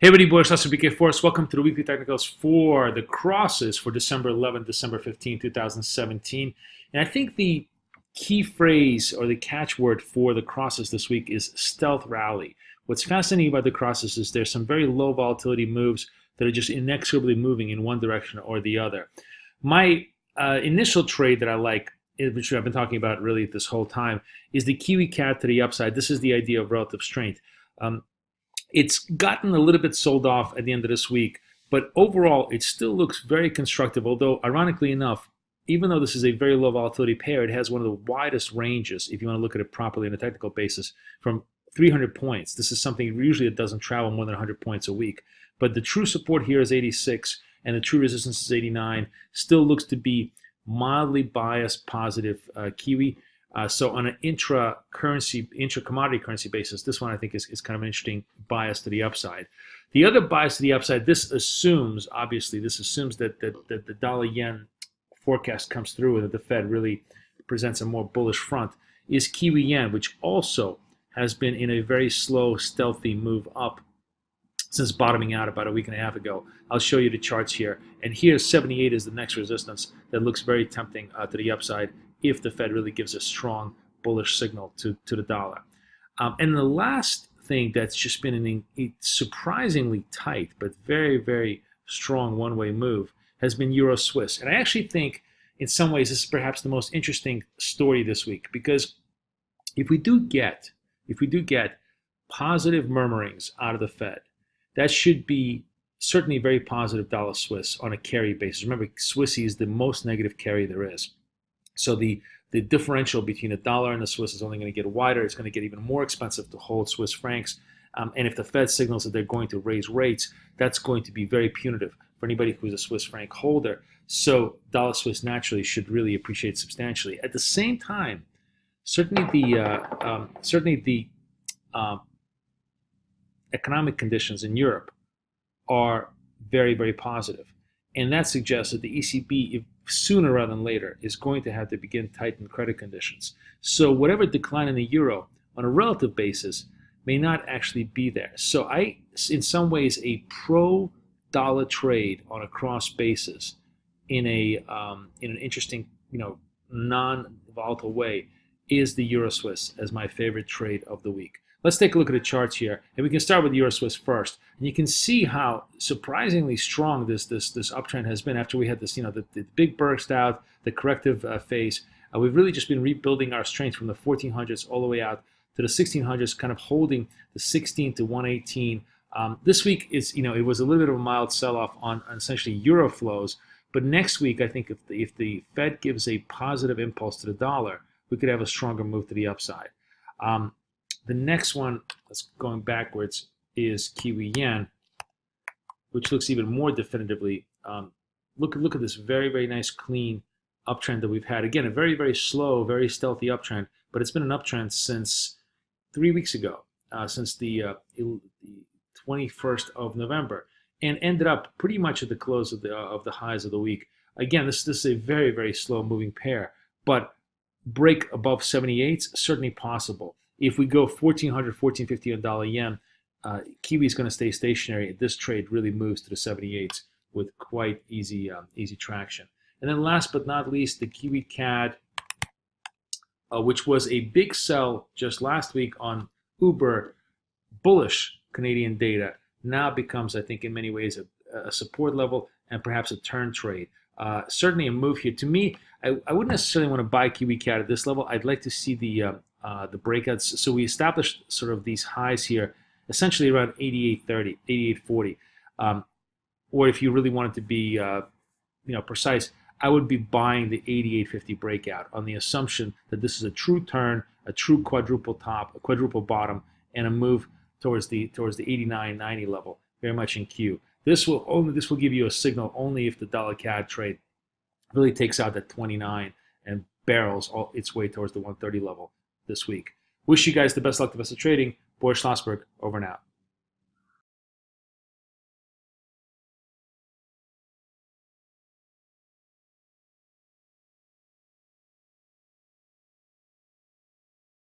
Hey everybody, Boris, BK Forex. Welcome to the weekly technicals for the crosses for December 11th, December 15th, 2017. And I think the key phrase or the catchword for the crosses this week is stealth rally. What's fascinating about the crosses is there's some very low volatility moves that are just inexorably moving in one direction or the other. My initial trade that I like, which I've been talking about really this whole time, is the Kiwi CAD to the upside. This is the idea of relative strength. It's gotten a little bit sold off at the end of this week, but overall it still looks very constructive, although ironically enough, even though this is a very low volatility pair, it has one of the widest ranges, if you want to look at it properly on a technical basis, from 300 points. This is something usually it doesn't travel more than 100 points a week. But the true support here is 86, and the true resistance is 89. Still looks to be mildly biased positive Kiwi. So on an intra-commodity currency basis, this one I think is kind of an interesting bias to the upside. The other bias to the upside, this assumes that the dollar-yen forecast comes through and that the Fed really presents a more bullish front, is Kiwi yen, which also has been in a very slow, stealthy move up since bottoming out about a week and a half ago. I'll show you the charts here. And here, 78 is the next resistance that looks very tempting to the upside if the Fed really gives a strong bullish signal to the dollar. And the last thing that's just been a surprisingly tight but very, very strong one-way move has been Euro Swiss. And I actually think in some ways this is perhaps the most interesting story this week, because if we do get positive murmurings out of the Fed, that should be certainly very positive dollar Swiss on a carry basis. Remember, Swissy is the most negative carry there is. So the differential between the dollar and the Swiss is only going to get wider. It's going to get even more expensive to hold Swiss francs. And if the Fed signals that they're going to raise rates, that's going to be very punitive for anybody who's a Swiss franc holder. So dollar Swiss naturally should really appreciate substantially. At the same time, certainly the economic conditions in Europe are very, very positive. And that suggests that the ECB, if sooner rather than later, is going to have to begin tighten credit conditions. So whatever decline in the euro on a relative basis may not actually be there. So in some ways, a pro-dollar trade on a cross basis in an interesting, non-volatile way is the Euro Swiss as my favorite trade of the week. Let's take a look at the charts here, and we can start with the Euro Swiss first. And you can see how surprisingly strong this uptrend has been after we had this, the big burst out, the corrective phase. We've really just been rebuilding our strength from the 1400s all the way out to the 1600s, kind of holding the 16 to 118. This week is, it was a little bit of a mild sell-off on essentially euro flows, but next week I think if the Fed gives a positive impulse to the dollar, we could have a stronger move to the upside. The next one, that's going backwards, is Kiwi yen, which looks even more definitively. Look at this very, very nice, clean uptrend that we've had. Again, a very, very slow, very stealthy uptrend, but it's been an uptrend since 3 weeks ago, since the 21st of November, and ended up pretty much at the close of the highs of the week. Again, this is a very, very slow moving pair, but break above 78 is certainly possible. If we go 1400, 1450 on dollar yen, Kiwi is going to stay stationary. This trade really moves to the 78s with quite easy traction. And then last but not least, the Kiwi CAD, which was a big sell just last week on uber bullish Canadian data, now becomes, I think, in many ways a support level and perhaps a turn trade. Certainly a move here. To me, I wouldn't necessarily want to buy Kiwi CAD at this level. I'd like to see the breakouts. So we established sort of these highs here, essentially around 88.30, 88.40. Or if you really wanted to be, precise, I would be buying the 88.50 breakout on the assumption that this is a true turn, a true quadruple top, a quadruple bottom, and a move towards the 89.90 level, very much in queue. This will give you a signal only if the dollar CAD trade really takes out that 29 and barrels its way towards the 130 level this week. Wish you guys the best luck, the best of trading. Boris, over and out.